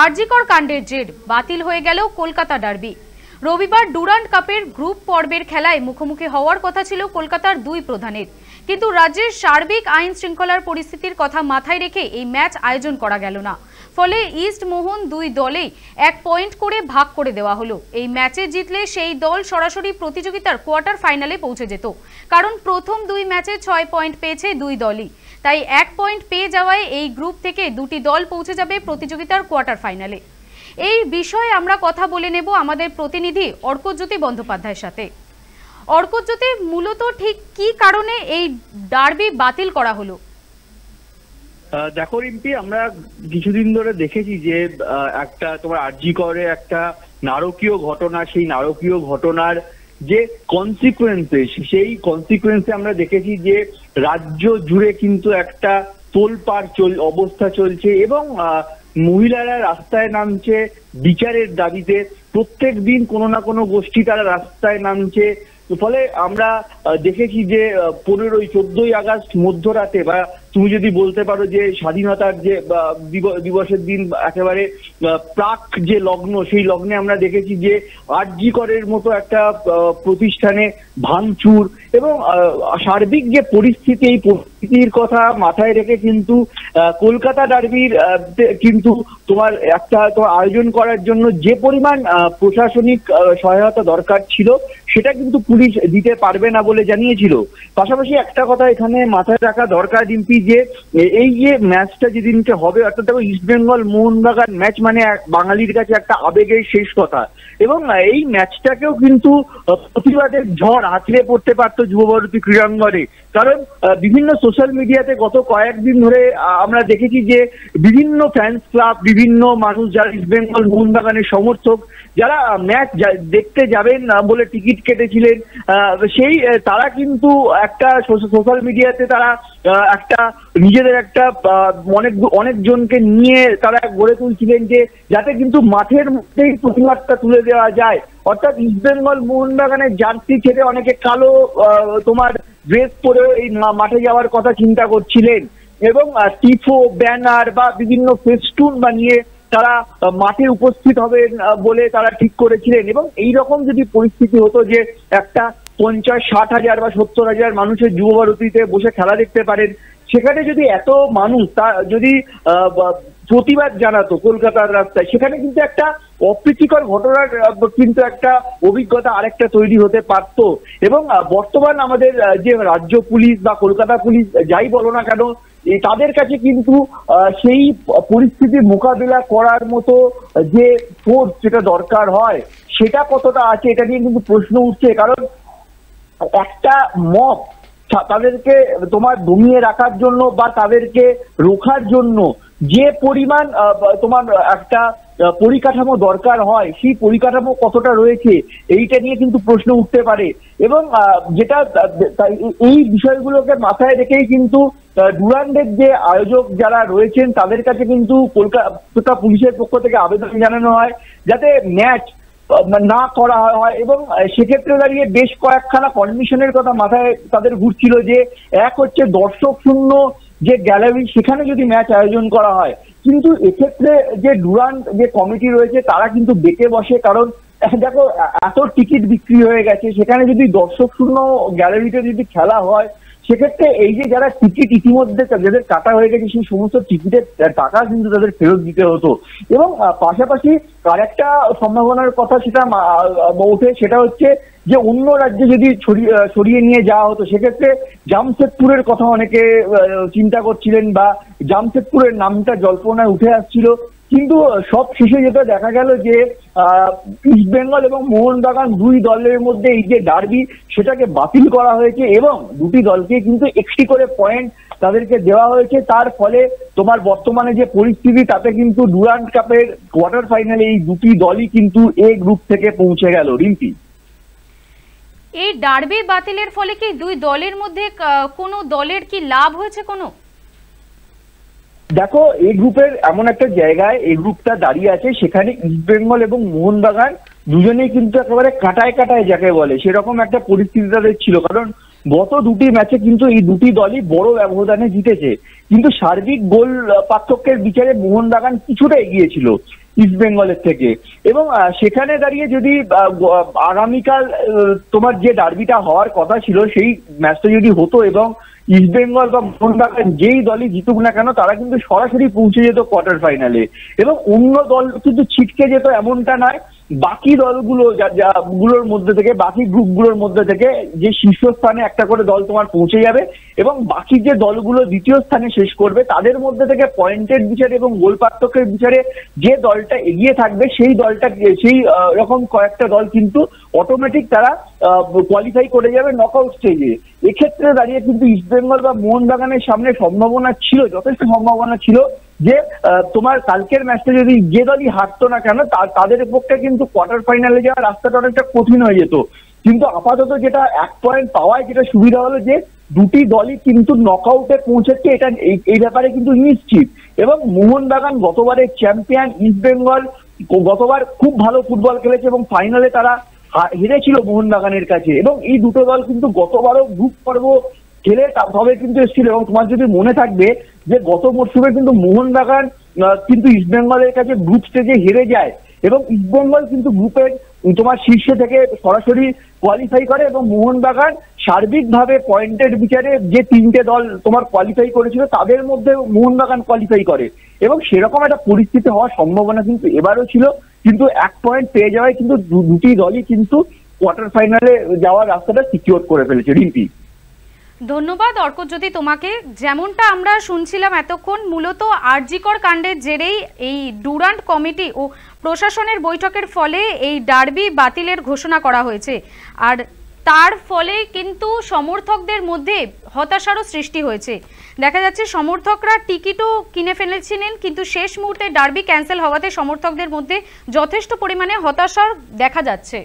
আরজিকর কাণ্ডের জের বাতিল হয়ে গেল কলকাতা ডার্বি। রবিবার ডুরান্ড কাপের গ্রুপ পর্বের খেলায় মুখোমুখি হওয়ার কথা ছিল কলকাতার দুই প্রধানের, কিন্তু রাজ্যের সার্বিক আইন শৃঙ্খলার পরিস্থিতির কথা মাথায় রেখে এই ম্যাচ আয়োজন করা গেল না। ফলে ইস্ট মোহন দুই দলেই 1 পয়েন্ট করে ভাগ করে দেওয়া হলো। এই ম্যাচে জিতলে সেই দল সরাসরি প্রতিযোগিতার কোয়ার্টার ফাইনালে পৌঁছে যেত, কারণ প্রথম দুই ম্যাচে 6 পয়েন্ট পেয়েছে দুই দলই। তাই 1 পয়েন্ট পেয়ে যাওয়ায় এই গ্রুপ থেকে দুটি দল পৌঁছে যাবে প্রতিযোগিতার কোয়ার্টার ফাইনালে। এই বিষয়ে আমরা কথা বলে নেব আমাদের প্রতিনিধি অর্কজ্যোতি বন্দ্যোপাধ্যায়ের সাথে। অর্কজ্যোতি, মূলত ঠিক কি কারণে এই ডার্বি বাতিল করা হলো? দেখো রিম্পি, আমরা কিছুদিন ধরে দেখেছি যে একটা তোমার আরজিকরে একটা নারকীয় ঘটনা, সেই নারকীয় ঘটনার যে কনসিকুয়েন্সেস, সেই কনসিকুয়েন্সে আমরা দেখেছি যে রাজ্য জুড়ে কিন্তু একটা তোলপাড় অবস্থা চলছে এবং মহিলারা রাস্তায় নামছে বিচারের দাবিতে। প্রত্যেক দিন কোনো না কোনো গোষ্ঠী তারা রাস্তায় নামছে। ফলে আমরা দেখেছি যে 14ই আগস্ট মধ্যরাতে, বা তুমি যদি বলতে পারো যে স্বাধীনতার যে দিবসের দিন একেবারে প্রাক যে লগ্ন, সেই লগ্নে আমরা দেখেছি যে আরজিকরের মতো একটা প্রতিষ্ঠানে ভাঙচুর এবং সার্বিক যে পরিস্থিতি, এই পরিস্থিতির কথা মাথায় রেখে কিন্তু কলকাতা ডার্বির কিন্তু তোমার একটা আয়োজন করার জন্য যে পরিমাণ প্রশাসনিক সহায়তা দরকার ছিল সেটা কিন্তু পুলিশ দিতে পারবে না বলে জানিয়েছিল। পাশাপাশি একটা কথা এখানে মাথায় রাখা দরকার রিম্পি, যে এই যে ম্যাচটা যেদিনকে হবে, অর্থাৎ দেখো ইস্ট বেঙ্গল মোহনবাগান ম্যাচ মানে বাঙালির কাছে একটা আবেগের শেষ কথা, এবং এই ম্যাচটাকেও কিন্তু প্রতিবাদের ঝড় আছড়ে পড়তে পারতো যুবভারতী ক্রীড়াঙ্গনে। কারণ বিভিন্ন সোশ্যাল মিডিয়াতে গত কয়েকদিন ধরে আমরা দেখেছি যে বিভিন্ন ফ্যান্স ক্লাব, বিভিন্ন মানুষ যারা ইস্ট বেঙ্গল মোহনবাগানের সমর্থক, যারা ম্যাচ দেখতে যাবেন বলে টিকিট কেটেছিলেন, সেই তারা কিন্তু একটা সোশ্যাল মিডিয়াতে তারা একটা নিজেদের একটা অনেকজনকে নিয়ে তারা গড়ে তুলছিলেন যে যাতে কিন্তু মাঠের মধ্যেই প্রতিবাদটা তুলে দেওয়া যায়। অর্থাৎ ইস্ট বেঙ্গল মোহনবাগানের জার্সি ছেড়ে অনেকে কালো তোমার ড্রেস পরে এই মাঠে যাওয়ার কথা চিন্তা করছিলেন এবং টিফো, ব্যানার বা বিভিন্ন ফেস্টুন বানিয়ে তারা মাঠে উপস্থিত হবেন বলে তারা ঠিক করেছিলেন। এবং এই রকম যদি পরিস্থিতি হতো যে একটা 50-60 হাজার বা 70 হাজার মানুষের যুবভারতীতে বসে খেলা দেখতে পারেন, সেখানে যদি এত মানুষ তা যদি প্রতিবাদ জানাতো কলকাতার রাস্তায়, সেখানে কিন্তু একটা অপ্রীতিকর ঘটনার কিন্তু একটা অভিজ্ঞতা আরেকটা তৈরি হতে পারত। এবং বর্তমান আমাদের যে রাজ্য পুলিশ বা কলকাতা পুলিশ যাই বলো না কেন, তাদের কাছে কিন্তু সেই পরিস্থিতি মোকাবিলা করার মতো যে ফোর্স যেটা দরকার হয় সেটা কতটা আছে, এটা নিয়ে কিন্তু প্রশ্ন উঠছে। কারণ একটা মব তাদেরকে তোমার দমিয়ে রাখার জন্য বা তাদেরকে রোখার জন্য যে পরিমাণ তোমার একটা পরিকাঠামো দরকার হয়, সেই পরিকাঠামো কতটা রয়েছে এইটা নিয়ে কিন্তু প্রশ্ন উঠতে পারে। এবং যেটা এই বিষয়গুলোকে মাথায় রেখেই কিন্তু ডুরান্ডের যে আয়োজক যারা রয়েছেন তাদের কাছে কিন্তু কলকাতা পুলিশের পক্ষ থেকে আবেদন জানানো হয় যাতে ম্যাচ না করা হয়। এবং সেক্ষেত্রে দাঁড়িয়ে বেশ কয়েকখানা কন্ডিশনের কথা মাথায় তাদের ঘুরছিল, যে এক হচ্ছে দর্শক শূন্য যে গ্যালারি, সেখানে যদি ম্যাচ আয়োজন করা হয়। কিন্তু এক্ষেত্রে যে ডুরান্ড যে কমিটি রয়েছে তারা কিন্তু বেঁকে বসে, কারণ দেখো এত টিকিট বিক্রি হয়ে গেছে, সেখানে যদি দর্শক শূন্য গ্যালারিতে যদি খেলা হয়, সেক্ষেত্রে এই যে যারা টিকিট ইতিমধ্যে যাদের কাটা হয়ে গেছে সেই সমস্ত টিকিটের টাকা কিন্তু তাদের ফেরত দিতে হতো। এবং পাশাপাশি আরেকটা সম্ভাবনার কথা সেটা ওঠে, সেটা হচ্ছে যে অন্য রাজ্যে যদি সরিয়ে নিয়ে যাওয়া হতো, সেক্ষেত্রে জামশেদপুরের কথা অনেকে চিন্তা করছিলেন বা জামশেদপুরের নামটা জল্পনায় উঠে আসছিল। কিন্তু সব শেষে যেটা দেখা গেল যে ইস্ট বেঙ্গল এবং মোহনবাগান দুই দলের মধ্যে এই যে ডার্বি সেটাকে বাতিল করা হয়েছে এবং দুটি দলকে কিন্তু 1টি করে পয়েন্ট তাদেরকে দেওয়া হয়েছে। তার ফলে তোমার বর্তমানে যে পরিস্থিতি, তাতে কিন্তু ডুরান্ড কাপের কোয়ার্টার ফাইনালে এই দুটি দলই কিন্তু এ গ্রুপ থেকে পৌঁছে গেল। রিম্পি, এই ডার্বি বাতিলের ফলে কি দুই দলের মধ্যে কোনো দলের কি লাভ হয়েছে? কোনো দেখো এই গ্রুপের এমন একটা জায়গায় এই গ্রুপটা দাঁড়িয়ে আছে, সেখানে ইস্ট বেঙ্গল এবং মোহনবাগান দুজনেই কিন্তু একেবারে কাটায় কাটায় যাকে বলে সেরকম একটা পরিস্থিতি তাদের ছিল। কারণ গত দুটি ম্যাচে কিন্তু এই দুটি দলই বড় ব্যবধানে জিতেছে, কিন্তু সার্বিক গোল পার্থক্যের বিচারে মোহনবাগান কিছুটা এগিয়ে ছিল। ইস্ট বেঙ্গলের থেকে। এবং সেখানে দাঁড়িয়ে যদি আগামীকাল তোমার যে ডার্বিটা হওয়ার কথা ছিল সেই ম্যাচটা যদি হতো এবং ইস্ট বেঙ্গল বা মোহনবাগান যেই দলই জিতুক না কেন তারা কিন্তু সরাসরি পৌঁছে যেত কোয়ার্টার ফাইনালে, এবং অন্য দল কিন্তু ছিটকে যেত এমনটা নয়। বাকি দলগুলো গুলোর মধ্যে থেকে, বাকি গ্রুপগুলোর মধ্যে থেকে যে শীর্ষস্থানে একটা করে দল তোমার পৌঁছে যাবে এবং বাকি যে দলগুলো দ্বিতীয় স্থানে শেষ করবে তাদের মধ্যে থেকে পয়েন্টের বিচারে এবং গোল পার্থক্যের বিচারে যে দলটা এগিয়ে থাকবে সেই দলটা, সেই রকম কয়েকটা দল কিন্তু অটোমেটিক তারা কোয়ালিফাই করে যাবে নকআউট স্টেজে। এক্ষেত্রে দাঁড়িয়ে কিন্তু ইস্ট বেঙ্গল বা মোহনবাগানের সামনে সম্ভাবনা ছিল, যথেষ্ট সম্ভাবনা ছিল যে তোমার কালকের ম্যাচটা যদি যে দলই হারতো না কেন তাদের পক্ষে কিন্তু কোয়ার্টার ফাইনালে যাওয়ার রাস্তাটা অনেকটা কঠিন হয়ে যেত। কিন্তু আপাতত যেটা 1 পয়েন্ট পাওয়ায় যেটা সুবিধা হলো যে দুটি দলই কিন্তু নকআউটে পৌঁছেছে, এটা এই ব্যাপারে কিন্তু নিশ্চিত। এবং মোহনবাগান গতবারের চ্যাম্পিয়ন, ইস্ট বেঙ্গল গতবার খুব ভালো ফুটবল খেলেছে এবং ফাইনালে তারা হেরেছিল মোহনবাগানের কাছে, এবং এই দুটো দল কিন্তু গতবারও গ্রুপ পর্ব খেলে তবে কিন্তু এসেছিল। এবং তোমার যদি মনে থাকবে যে গত মরশুমে কিন্তু মোহনবাগান কিন্তু ইস্ট বেঙ্গলের কাছে গ্রুপ স্টেজে হেরে যায় এবং ইস্ট বেঙ্গল কিন্তু গ্রুপের তোমার শীর্ষে থেকে সরাসরি কোয়ালিফাই করে এবং মোহনবাগান সার্বিকভাবে পয়েন্টের বিচারে যে 3টে দল তোমার কোয়ালিফাই করেছিল তাদের মধ্যে মোহনবাগান কোয়ালিফাই করে, এবং সেরকম একটা পরিস্থিতি হওয়ার সম্ভাবনা কিন্তু এবারও ছিল। কিন্তু 1 পয়েন্ট পেয়ে যাওয়ায় কিন্তু দুটি দলই কিন্তু কোয়ার্টার ফাইনালে যাওয়ার রাস্তাটা সিকিউর করে ফেলেছে। রিম্পি, ধন্যবাদ অর্কজ্যোতি তোমাকে। যেমনটা আমরা শুনছিলাম এতক্ষণ, মূলত আরজিকর কাণ্ডের জেরেই এই ডুরান্ট কমিটি ও প্রশাসনের বৈঠকের ফলে এই ডার্বি বাতিলের ঘোষণা করা হয়েছে, আর তার ফলে কিন্তু সমর্থকদের মধ্যে হতাশারও সৃষ্টি হয়েছে। দেখা যাচ্ছে সমর্থকরা টিকিটও কিনে ফেলেছিলেন, কিন্তু শেষ মুহূর্তে ডার্বি ক্যান্সেল হওয়াতে সমর্থকদের মধ্যে যথেষ্ট পরিমাণে হতাশা দেখা যাচ্ছে।